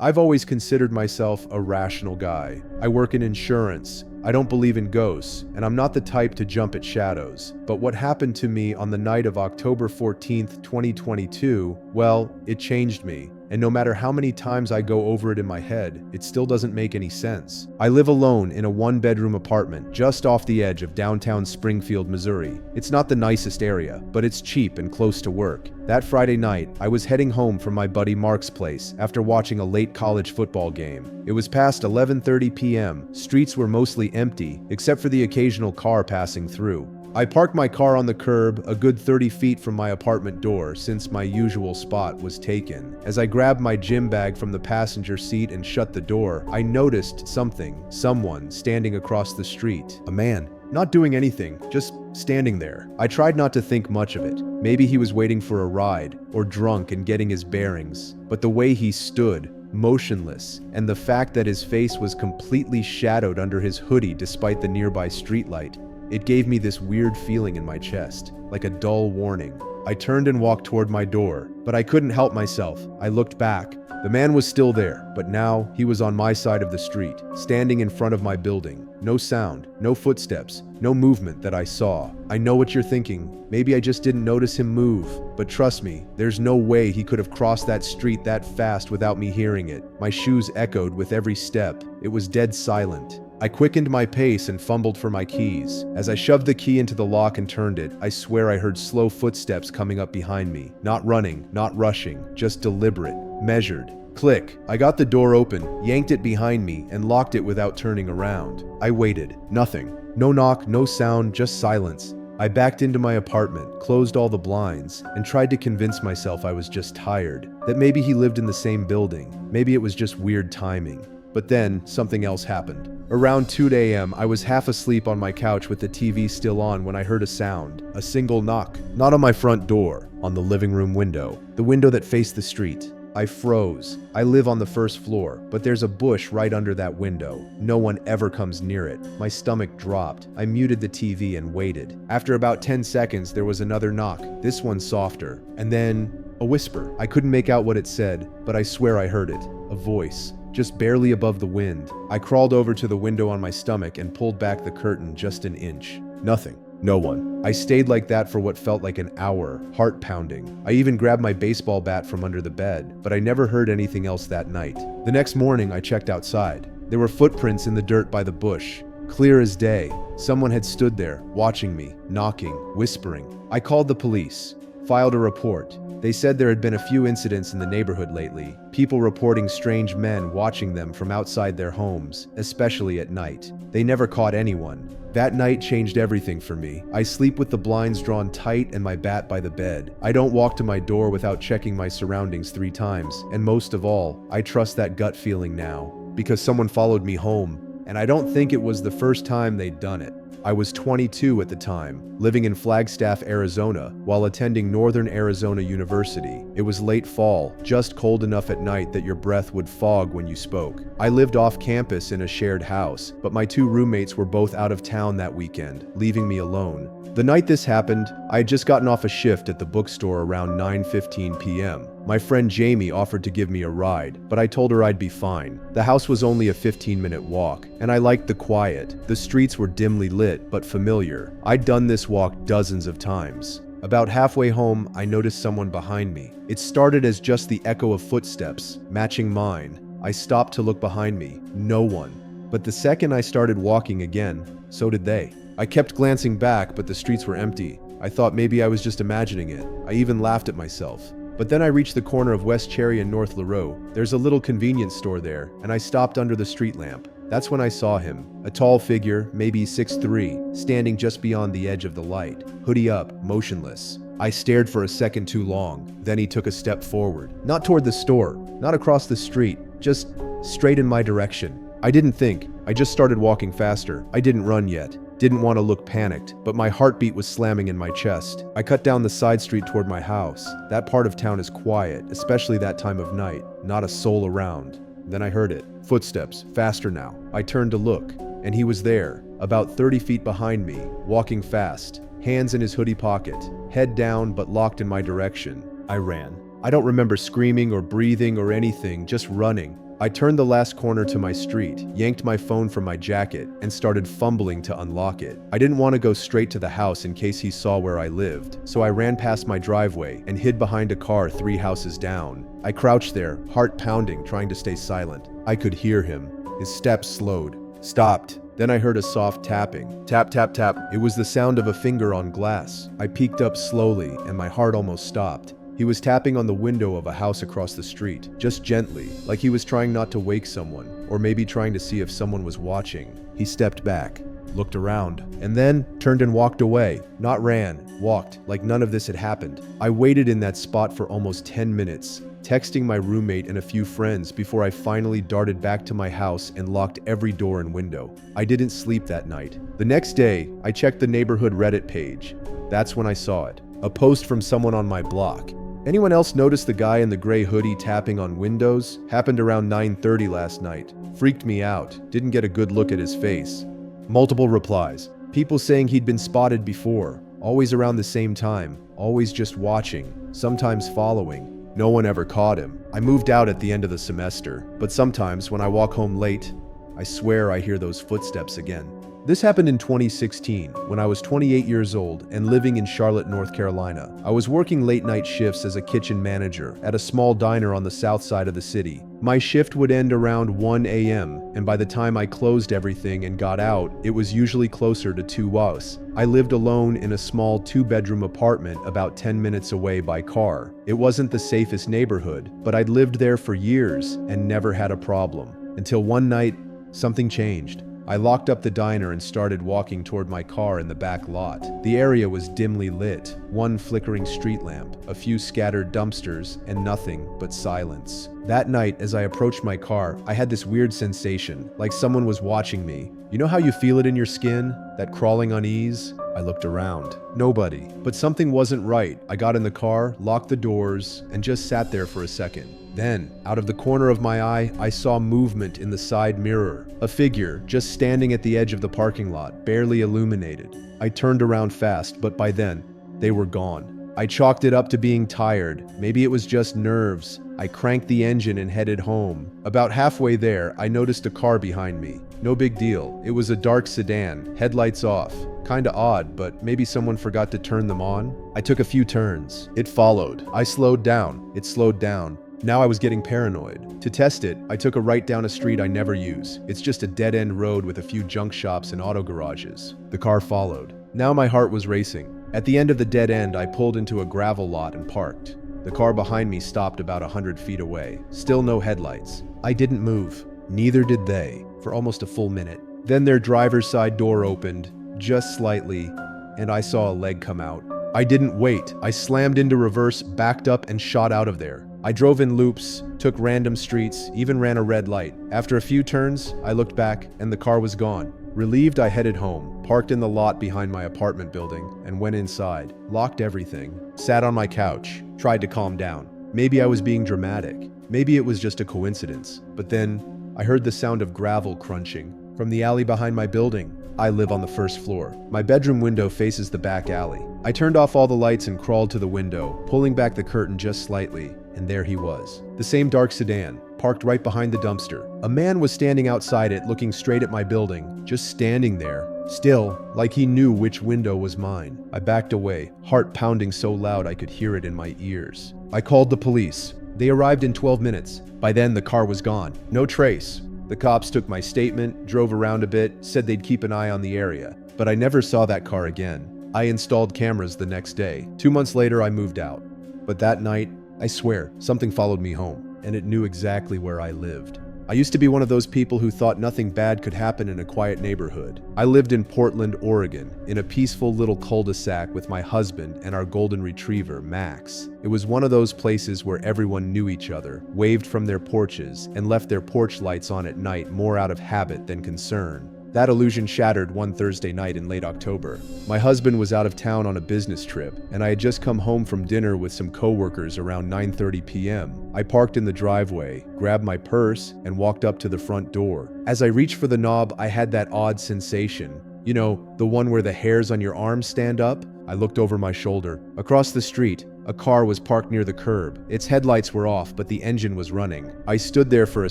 I've always considered myself a rational guy. I work in insurance. I don't believe in ghosts, and I'm not the type to jump at shadows. But what happened to me on the night of October 14th, 2022, well, it changed me. And no matter how many times I go over it in my head, it still doesn't make any sense. I live alone in a one-bedroom apartment just off the edge of downtown Springfield, Missouri. It's not the nicest area, but it's cheap and close to work. That Friday night, I was heading home from my buddy Mark's place after watching a late college football game. It was past 11:30 p.m. Streets were mostly empty, except for the occasional car passing through. I parked my car on the curb a good 30 feet from my apartment door since my usual spot was taken. As I grabbed my gym bag from the passenger seat and shut the door, I noticed someone standing across the street. A man. Not doing anything, just standing there. I tried not to think much of it. Maybe he was waiting for a ride, or drunk and getting his bearings. But the way he stood, motionless, and the fact that his face was completely shadowed under his hoodie despite the nearby streetlight, it gave me this weird feeling in my chest, like a dull warning. I turned and walked toward my door, but I couldn't help myself. I looked back. The man was still there, but now he was on my side of the street, standing in front of my building. No sound, no footsteps, no movement that I saw. I know what you're thinking. Maybe I just didn't notice him move. But trust me, there's no way he could have crossed that street that fast without me hearing it. My shoes echoed with every step. It was dead silent. I quickened my pace and fumbled for my keys. As I shoved the key into the lock and turned it, I swear I heard slow footsteps coming up behind me. Not running, not rushing, just deliberate, measured. Click. I got the door open, yanked it behind me, and locked it without turning around. I waited. Nothing. No knock, no sound, just silence. I backed into my apartment, closed all the blinds, and tried to convince myself I was just tired. That maybe he lived in the same building. Maybe it was just weird timing. But then, something else happened. Around 2 a.m., I was half asleep on my couch with the TV still on when I heard a sound. A single knock. Not on my front door, on the living room window. The window that faced the street. I froze. I live on the first floor, but there's a bush right under that window. No one ever comes near it. My stomach dropped. I muted the TV and waited. After about 10 seconds, there was another knock, this one softer. And then, a whisper. I couldn't make out what it said, but I swear I heard it. A voice. Just barely above the wind. I crawled over to the window on my stomach and pulled back the curtain just an inch. Nothing. No one. I stayed like that for what felt like an hour, heart pounding. I even grabbed my baseball bat from under the bed, but I never heard anything else that night. The next morning, I checked outside. There were footprints in the dirt by the bush. Clear as day. Someone had stood there, watching me, knocking, whispering. I called the police, filed a report. They said there had been a few incidents in the neighborhood lately, people reporting strange men watching them from outside their homes, especially at night. They never caught anyone. That night changed everything for me. I sleep with the blinds drawn tight and my bat by the bed. I don't walk to my door without checking my surroundings 3 times. And most of all, I trust that gut feeling now, because someone followed me home, and I don't think it was the first time they'd done it. I was 22 at the time, living in Flagstaff, Arizona, while attending Northern Arizona University. It was late fall, just cold enough at night that your breath would fog when you spoke. I lived off campus in a shared house, but my 2 roommates were both out of town that weekend, leaving me alone. The night this happened, I had just gotten off a shift at the bookstore around 9:15 p.m. My friend Jamie offered to give me a ride, but I told her I'd be fine. The house was only a 15-minute walk, and I liked the quiet. The streets were dimly lit, but familiar. I'd done this walk dozens of times. About halfway home, I noticed someone behind me. It started as just the echo of footsteps, matching mine. I stopped to look behind me. No one. But the second I started walking again, so did they. I kept glancing back, but the streets were empty. I thought maybe I was just imagining it. I even laughed at myself. But then I reached the corner of West Cherry and North LaRoe. There's a little convenience store there, and I stopped under the street lamp. That's when I saw him. A tall figure, maybe 6'3", standing just beyond the edge of the light. Hoodie up, motionless. I stared for a second too long. Then he took a step forward. Not toward the store, not across the street, just straight in my direction. I didn't think. I just started walking faster. I didn't run yet. Didn't want to look panicked, but my heartbeat was slamming in my chest. I cut down the side street toward my house. That part of town is quiet, especially that time of night. Not a soul around. Then I heard it. Footsteps, faster now. I turned to look, and he was there, about 30 feet behind me, walking fast, hands in his hoodie pocket, head down but locked in my direction. I ran. I don't remember screaming or breathing or anything, just running. I turned the last corner to my street, yanked my phone from my jacket, and started fumbling to unlock it. I didn't want to go straight to the house in case he saw where I lived, so I ran past my driveway and hid behind a car 3 houses down. I crouched there, heart pounding, trying to stay silent. I could hear him. His steps slowed, stopped. Then I heard a soft tapping. Tap, tap, tap. It was the sound of a finger on glass. I peeked up slowly, and my heart almost stopped. He was tapping on the window of a house across the street, just gently, like he was trying not to wake someone, or maybe trying to see if someone was watching. He stepped back, looked around, and then turned and walked away. Not ran, walked, like none of this had happened. I waited in that spot for almost 10 minutes, texting my roommate and a few friends before I finally darted back to my house and locked every door and window. I didn't sleep that night. The next day, I checked the neighborhood Reddit page. That's when I saw it. A post from someone on my block. Anyone else notice the guy in the gray hoodie tapping on windows? Happened around 9:30 last night. Freaked me out. Didn't get a good look at his face. Multiple replies. People saying he'd been spotted before. Always around the same time. Always just watching. Sometimes following. No one ever caught him. I moved out at the end of the semester, but sometimes when I walk home late, I swear I hear those footsteps again. This happened in 2016, when I was 28 years old and living in Charlotte, North Carolina. I was working late-night shifts as a kitchen manager at a small diner on the south side of the city. My shift would end around 1 a.m., and by the time I closed everything and got out, it was usually closer to 2 us. I lived alone in a small 2-bedroom apartment about 10 minutes away by car. It wasn't the safest neighborhood, but I'd lived there for years and never had a problem. Until one night, something changed. I locked up the diner and started walking toward my car in the back lot. The area was dimly lit, one flickering street lamp, a few scattered dumpsters, and nothing but silence. That night, as I approached my car, I had this weird sensation, like someone was watching me. You know how you feel it in your skin? That crawling unease? I looked around. Nobody. But something wasn't right. I got in the car, locked the doors, and just sat there for a second. Then, out of the corner of my eye, I saw movement in the side mirror. A figure, just standing at the edge of the parking lot, barely illuminated. I turned around fast, but by then, they were gone. I chalked it up to being tired. Maybe it was just nerves. I cranked the engine and headed home. About halfway there, I noticed a car behind me. No big deal. It was a dark sedan, headlights off. Kinda odd, but maybe someone forgot to turn them on. I took a few turns. It followed. I slowed down. It slowed down. Now I was getting paranoid. To test it, I took a right down a street I never use. It's just a dead-end road with a few junk shops and auto garages. The car followed. Now my heart was racing. At the end of the dead end, I pulled into a gravel lot and parked. The car behind me stopped about 100 feet away. Still no headlights. I didn't move. Neither did they, for almost a full minute. Then their driver's side door opened, just slightly, and I saw a leg come out. I didn't wait. I slammed into reverse, backed up, and shot out of there. I drove in loops, took random streets, even ran a red light. After a few turns, I looked back, and the car was gone. Relieved, I headed home, parked in the lot behind my apartment building, and went inside, locked everything, sat on my couch, tried to calm down. Maybe I was being dramatic. Maybe it was just a coincidence. But then, I heard the sound of gravel crunching from the alley behind my building. I live on the first floor. My bedroom window faces the back alley. I turned off all the lights and crawled to the window, pulling back the curtain just slightly, and there he was. The same dark sedan, parked right behind the dumpster. A man was standing outside it, looking straight at my building, just standing there, still, like he knew which window was mine. I backed away, heart pounding so loud I could hear it in my ears. I called the police. They arrived in 12 minutes. By then, the car was gone. No trace. The cops took my statement, drove around a bit, said they'd keep an eye on the area. But I never saw that car again. I installed cameras the next day. 2 months later, I moved out. But that night, I swear, something followed me home, and it knew exactly where I lived. I used to be one of those people who thought nothing bad could happen in a quiet neighborhood. I lived in Portland, Oregon, in a peaceful little cul-de-sac with my husband and our golden retriever, Max. It was one of those places where everyone knew each other, waved from their porches, and left their porch lights on at night more out of habit than concern. That illusion shattered one Thursday night in late October. My husband was out of town on a business trip, and I had just come home from dinner with some coworkers around 9:30 p.m. I parked in the driveway, grabbed my purse, and walked up to the front door. As I reached for the knob, I had that odd sensation. You know, the one where the hairs on your arms stand up? I looked over my shoulder. Across the street, A car was parked near the curb. Its headlights were off, but the engine was running. I stood there for a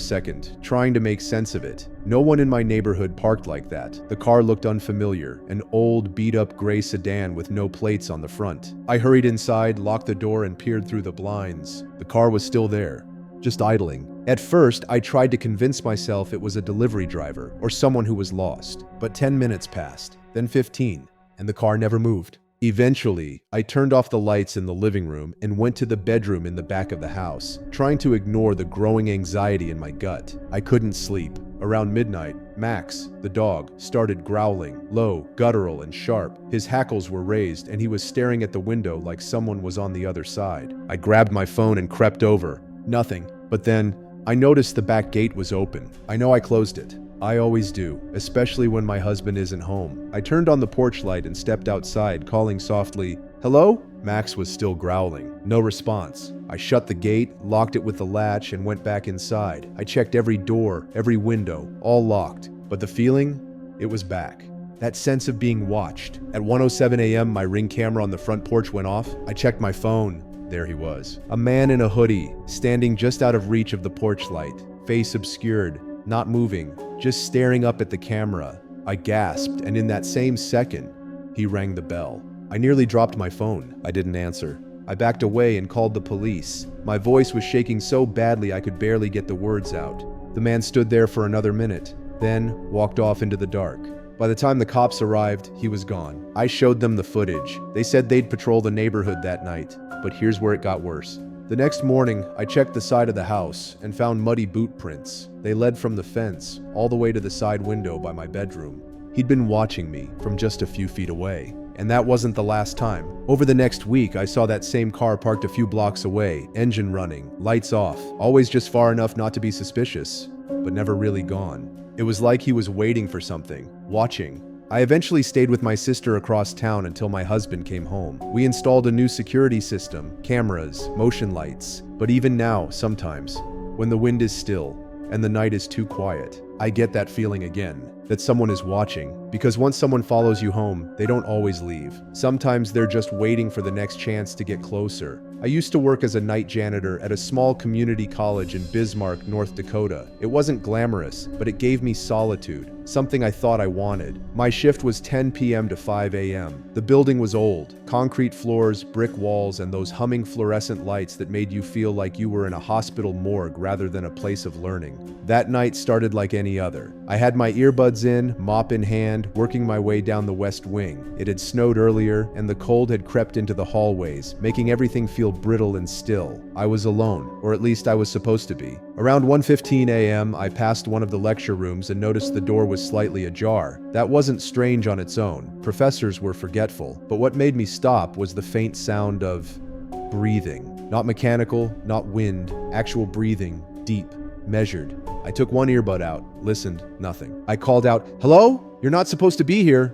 second, trying to make sense of it. No one in my neighborhood parked like that. The car looked unfamiliar, an old, beat-up gray sedan with no plates on the front. I hurried inside, locked the door, and peered through the blinds. The car was still there, just idling. At first, I tried to convince myself it was a delivery driver or someone who was lost. But 10 minutes passed, then 15, and the car never moved. Eventually, I turned off the lights in the living room and went to the bedroom in the back of the house, trying to ignore the growing anxiety in my gut. I couldn't sleep. Around midnight, Max, the dog, started growling, low, guttural, and sharp. His hackles were raised, and he was staring at the window like someone was on the other side. I grabbed my phone and crept over. Nothing. But then, I noticed the back gate was open. I know I closed it. I always do, especially when my husband isn't home. I turned on the porch light and stepped outside, calling softly, "Hello?" Max was still growling. No response. I shut the gate, locked it with the latch, and went back inside. I checked every door, every window, all locked. But the feeling? It was back. That sense of being watched. At 1:07 a.m., my Ring camera on the front porch went off. I checked my phone. There he was. A man in a hoodie, standing just out of reach of the porch light, face obscured, not moving, just staring up at the camera. I gasped, and in that same second, he rang the bell. I nearly dropped my phone. I didn't answer. I backed away and called the police. My voice was shaking so badly I could barely get the words out. The man stood there for another minute, then walked off into the dark. By the time the cops arrived, he was gone. I showed them the footage. They said they'd patrol the neighborhood that night, but here's where it got worse. The next morning, I checked the side of the house and found muddy boot prints. They led from the fence all the way to the side window by my bedroom. He'd been watching me from just a few feet away. And that wasn't the last time. Over the next week, I saw that same car parked a few blocks away, engine running, lights off, always just far enough not to be suspicious, but never really gone. It was like he was waiting for something, watching. I eventually stayed with my sister across town until my husband came home. We installed a new security system, cameras, motion lights. But even now, sometimes, when the wind is still and the night is too quiet, I get that feeling again, that someone is watching. Because once someone follows you home, they don't always leave. Sometimes they're just waiting for the next chance to get closer. I used to work as a night janitor at a small community college in Bismarck, North Dakota. It wasn't glamorous, but it gave me solitude, something I thought I wanted. My shift was 10 p.m. to 5 a.m. The building was old, concrete floors, brick walls, and those humming fluorescent lights that made you feel like you were in a hospital morgue rather than a place of learning. That night started like any other. I had my earbuds in, mop in hand, working my way down the west wing. It had snowed earlier, and the cold had crept into the hallways, making everything feel brittle and still. I was alone, or at least I was supposed to be. Around 1:15 a.m., I passed one of the lecture rooms and noticed the door was slightly ajar. That wasn't strange on its own. Professors were forgetful, but what made me stop was the faint sound of breathing. Not mechanical, not wind, actual breathing, deep, measured. I took one earbud out, listened, nothing. I called out, "Hello? You're not supposed to be here."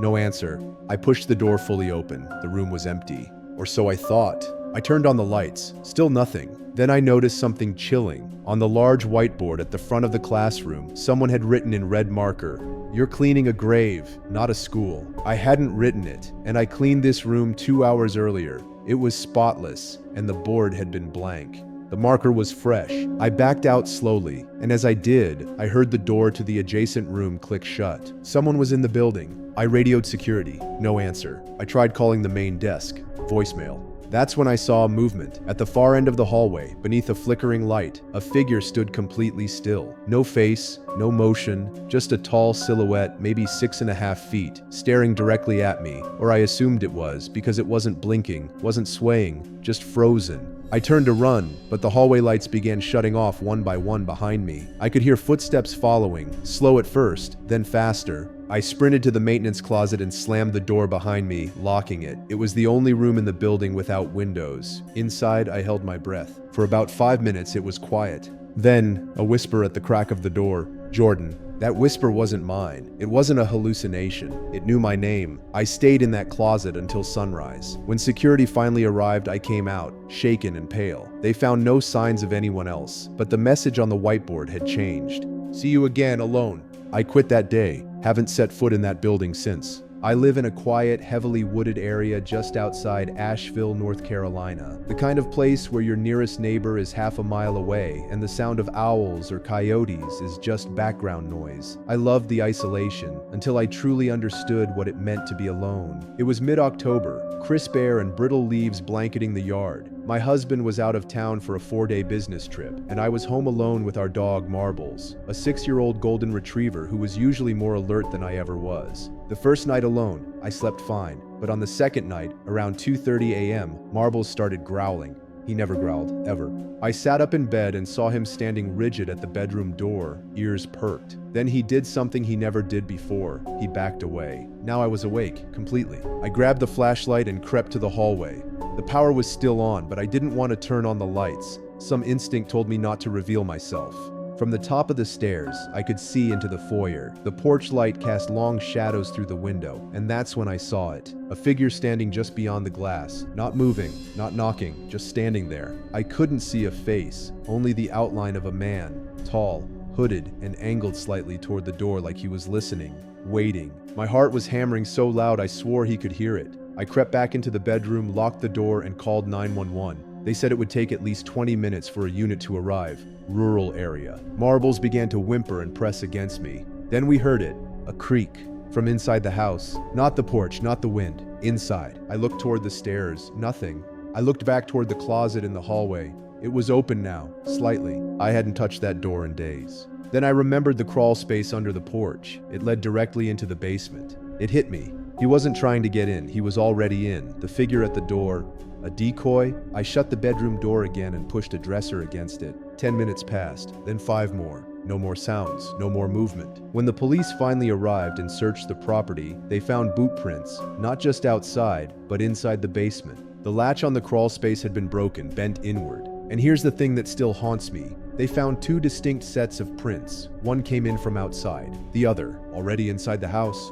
No answer. I pushed the door fully open. The room was empty. Or so I thought. I turned on the lights. Still nothing. Then I noticed something chilling. On the large whiteboard at the front of the classroom, someone had written in red marker, "You're cleaning a grave, not a school." I hadn't written it, and I cleaned this room 2 hours earlier. It was spotless, and the board had been blank. The marker was fresh. I backed out slowly, and as I did, I heard the door to the adjacent room click shut. Someone was in the building. I radioed security. No answer. I tried calling the main desk. Voicemail. That's when I saw movement. At the far end of the hallway, beneath a flickering light, a figure stood completely still. No face, no motion, just a tall silhouette, maybe 6.5 feet, staring directly at me, or I assumed it was, because it wasn't blinking, wasn't swaying, just frozen. I turned to run, but the hallway lights began shutting off one by one behind me. I could hear footsteps following, slow at first, then faster. I sprinted to the maintenance closet and slammed the door behind me, locking it. It was the only room in the building without windows. Inside, I held my breath. For about 5 minutes, it was quiet. Then, a whisper at the crack of the door. "Jordan." That whisper wasn't mine. It wasn't a hallucination. It knew my name. I stayed in that closet until sunrise. When security finally arrived, I came out, shaken and pale. They found no signs of anyone else, but the message on the whiteboard had changed. "See you again, alone." I quit that day. Haven't set foot in that building since. I live in a quiet, heavily wooded area just outside Asheville, North Carolina. The kind of place where your nearest neighbor is half a mile away and the sound of owls or coyotes is just background noise. I loved the isolation until I truly understood what it meant to be alone. It was mid-October, crisp air and brittle leaves blanketing the yard. My husband was out of town for a 4-day business trip, and I was home alone with our dog Marbles, a 6-year-old golden retriever who was usually more alert than I ever was. The first night alone, I slept fine, but on the second night, around 2:30 a.m., Marbles started growling. He never growled, ever. I sat up in bed and saw him standing rigid at the bedroom door, ears perked. Then he did something he never did before. He backed away. Now I was awake, completely. I grabbed the flashlight and crept to the hallway. The power was still on, but I didn't want to turn on the lights. Some instinct told me not to reveal myself. From the top of the stairs, I could see into the foyer. The porch light cast long shadows through the window, and that's when I saw it. A figure standing just beyond the glass, not moving, not knocking, just standing there. I couldn't see a face, only the outline of a man, tall, hooded, and angled slightly toward the door like he was listening, waiting. My heart was hammering so loud I swore he could hear it. I crept back into the bedroom, locked the door, and called 911. They said it would take at least 20 minutes for a unit to arrive. Rural area. Marbles began to whimper and press against me. Then we heard it, a creak, from inside the house. Not the porch, not the wind. Inside. I looked toward the stairs. Nothing. I looked back toward the closet in the hallway. It was open now, slightly. I hadn't touched that door in days. Then I remembered the crawl space under the porch. It led directly into the basement. It hit me. He wasn't trying to get in. He was already in. The figure at the door. A decoy? I shut the bedroom door again and pushed a dresser against it. 10 minutes passed, then 5 more. No more sounds, no more movement. When the police finally arrived and searched the property, they found boot prints, not just outside, but inside the basement. The latch on the crawl space had been broken, bent inward. And here's the thing that still haunts me. They found 2 distinct sets of prints. One came in from outside, the other, already inside the house.